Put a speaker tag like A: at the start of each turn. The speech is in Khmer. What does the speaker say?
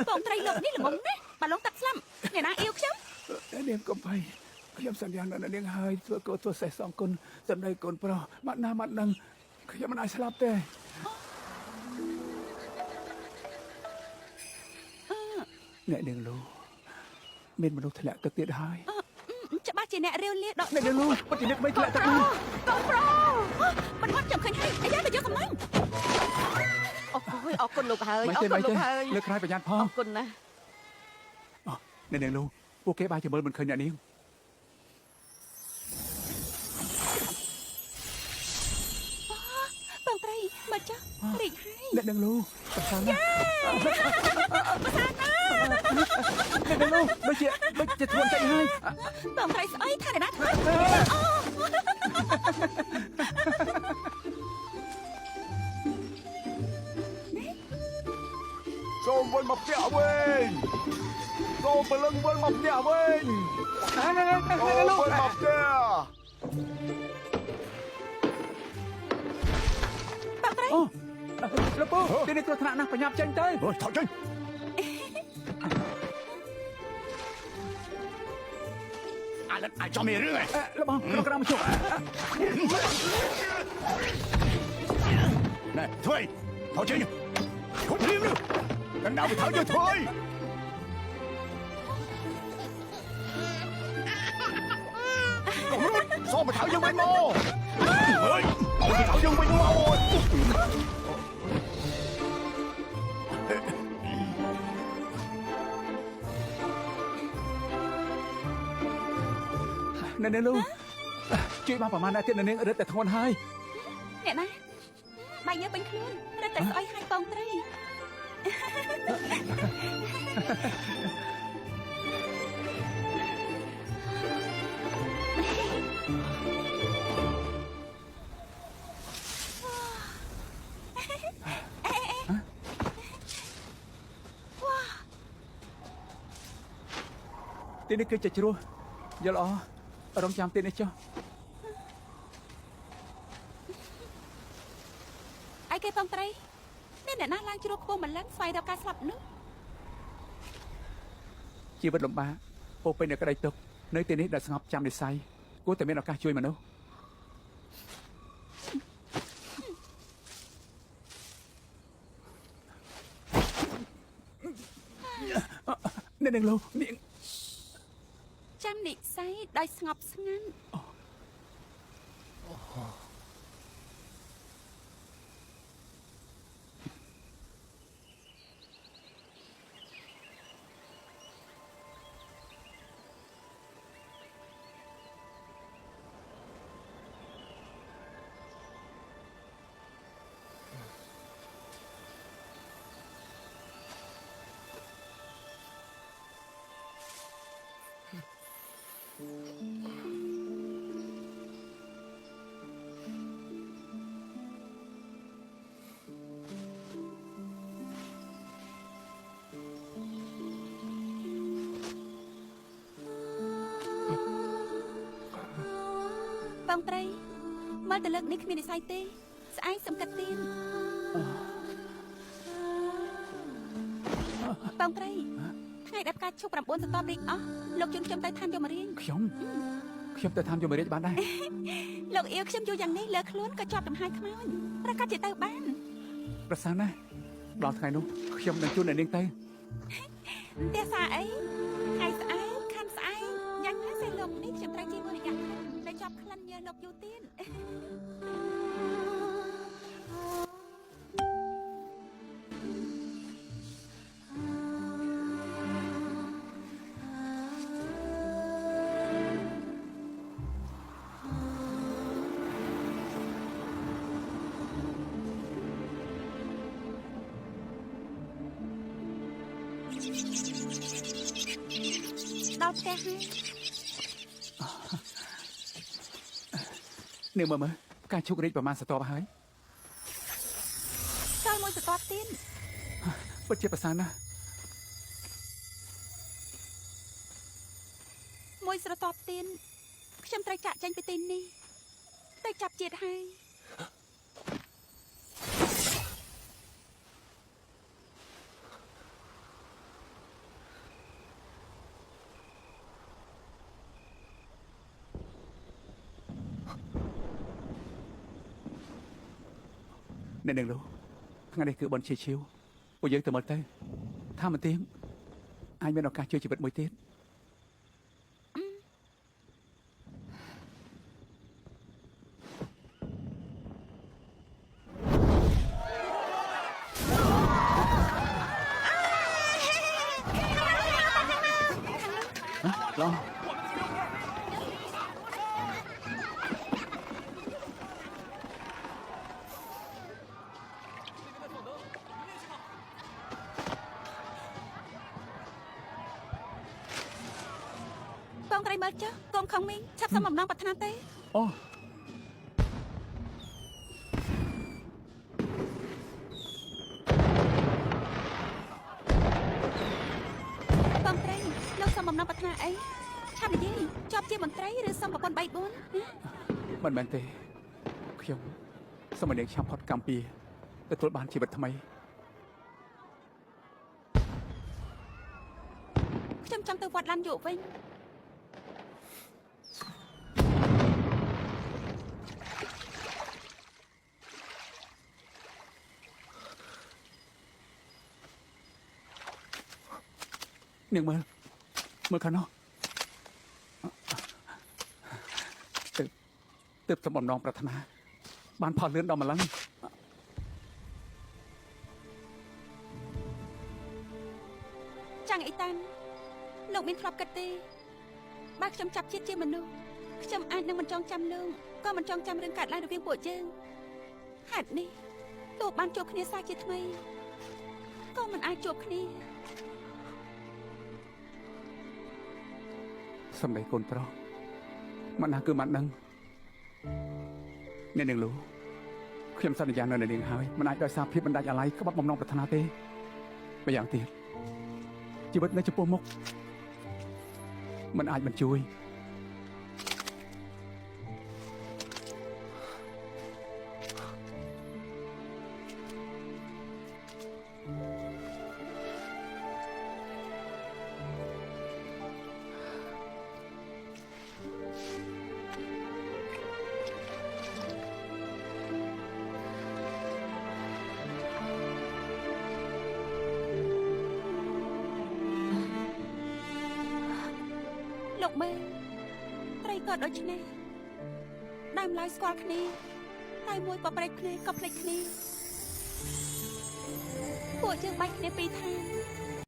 A: បងត្រីលោកនេះល្មមណាស់បាឡុងទឹកស្លាប់អ្នកណាអៀវខ្ញុំ
B: នាងកុំភ័យខ្ញុំសន្យានឹងនាងហើយធ្វើកូនធ្វើសេះសងគុណសម្ដីកូនប្រុសម៉ាត់ណាម៉ាត់នឹងខ្ញុំមិនអាចស្លាប់ទេអ្នកនាងលូមានមនុស្សធ្លាក់ទឹកទៀតហើយ
A: ច្បាស់ជាអ្នករាវលាដក
B: អ្នកនាងលូពិតជាអ្នកមិនធ្លាក់ទឹកនោះ
A: កូនប្រុសមិនមកចាំឃើញហើយអាយ៉ាទៅយកសំឡេងអូយអរគុណលោកហើយអរគុណលោកហើយ
B: លើកក្រោយប្រយ័ត្នផង
A: អរគុណណាស់
B: អ្នកនាងលូពួកគេបាយជាមើលមិនឃើញអ្នកនាង
A: បងត្រីមកចាស់រីកហើយ
B: អ្នកនាងលូប្រសាណា
A: ប្រសាណា
B: អ្នកនាងលូដូចជាធ្ងន់តិចហើយ
A: បងត្រីស្អីថាអ្នកណាធ្វើ
B: សូមវិលមកផ្ទះវិញសូមពលឹងវិលមកផ្ទះវិញសូមវិលមកផ្ទះ
A: បងត្រី
B: លោកពូទីនេះគ្រោះថ្នាក់ណាស់បញ្ញាប់ចេញទៅថោចេញអាឡិតអាចមានរឿងហ៎លោកបងក្នុងក្រមជុកណែធ្វើថោចេញឈប់ព្រៀងនោះកណ្ដៅទៅថោយើងធ្វើកុំរត់សូមទៅថោយើងវិញមកអើយអូទៅថោយើងវិញមកអ្នកនាងលូជួយមកប្រមាណណាទៀតអ្នកនាងរឹតតែធ្ងន់ហើយ
A: អ្នកណាបាយយើងពេញខ្លួនរឹតតែស្អុយហើយបងត្រី
B: ទីនេះគឺជាជ្រោះយល់អរំចាំទីនេះចុះ
A: អីគេបងត្រីអ្នកណាឡើងជ្រោះខ្ពស់ម្លឹងស្វែងរកការស្លាប់នោះ
B: ជីវិតលំបាកពោពេញនឹងក្តីទុក្ខនៅទីនេះដែលស្ងប់ចាំនិស័យគួរតែមានឱកាសជួយមនុស្សអ្នកនាងលូនាង
A: ចាំនិស័យដោយស្ងប់ស្ងាត់បងត្រីមើលទៅលើកនេះគ្មាននិស័យទេស្អែកសំកាត់ទៀនបងត្រីថ្ងៃដែលផ្កាឈប់9សតវរីកអស់លោកជូនខ្ញុំទៅឋានយមរាជ
B: ខ្ញុំទៅឋានយមរាជបានដែរ
A: លោកអៀវខ្ញុំយូរយ៉ាងនេះលើខ្លួនក៏ជាប់ដំហើយខ្មោចប្រកាសជាទៅបាន
B: ប្រសាណាដល់ថ្ងៃនោះខ្ញុំនឹងជួនអ្នកនាងទៅ
A: ផ្ទះសាអីថ្ងៃស្អែកខាន់ស្អែកយ៉ាងណាសេះលោកនេះខ្ញុំត្រូវជាមួយរយៈដែលជាប់ក្លិនញើសលោកយូរទៀតដល់ផ្ទះហើយ
B: នាងមើលការជុករីកប្រមាណសតបហើយ
A: ចូលមួយសតបទៀត
B: ពិតជាប្រសើរណាស់
A: មួយស្រទាប់ទៀតខ្ញុំត្រូវចាក់ចេញពីទីនេះទៅចាប់ជាតិហើយ
B: អ្នកនឹងលោកថ្ងៃនេះគឺបនជាឈៀវពួកយើងទៅមើលទៅថាមិនទៀងអាចមានឱកាសជួយជីវិតមួយទៀតឡង
A: បងក្រៃមើលចុះកូនខំមីងឆាប់សុំបំណងប្រាថ្នាទេ
B: អូ
A: បងក្រៃលោកសុំបំណងប្រាថ្នាអីឆាប់និយាយជាប់ជាមន្ត្រីឬសុំប្រពន្ធ3 4
B: មិនមែនទេខ្ញុំសូមឲ្យនាងឆាប់ផុតកម្មពីទទួលបានជីវិតថ្មី
A: ខ្ញុំចង់ទៅវត្តឡានយកវិញ
B: នាងមើលខាងនោះទើបសំបំណងប្រាថ្នាបានផលលឿនដល់ម្លឹង
A: ចាំងអីតាន់លោកមានធ្លាប់គិតទេបើខ្ញុំចាប់ជាតិជាមនុស្សខ្ញុំអាចនឹងមិនចងចាំលោកក៏មិនចងចាំរឿងកើតឡើងរវាងពួកយើងហេតុនេះទោះបានជួបគ្នាសាជាថ្មីក៏មិនអាចជួបគ្នា
B: សម្ដីកូនប្រុសមិនណាគឺមិនដឹងអ្នកនាងលោកខ្ញុំសន្យានៅនឹងនាងហើយមិនអាចដោយសារភាពបណ្ដាច់អាល័យក្បត់បំណងប្រាថ្នាទេម្យ៉ាងទៀតជីវិតនៅចំពោះមុខមិនអាចមិនជួយ
A: លោកមើលត្រីក៏ដូចនេះដើមឡើយស្គាល់គ្នាតែមួយក៏ប្រេកគ្នាក៏ភ្លេចគ្នាពួកយើងបាច់គ្នាពីរថា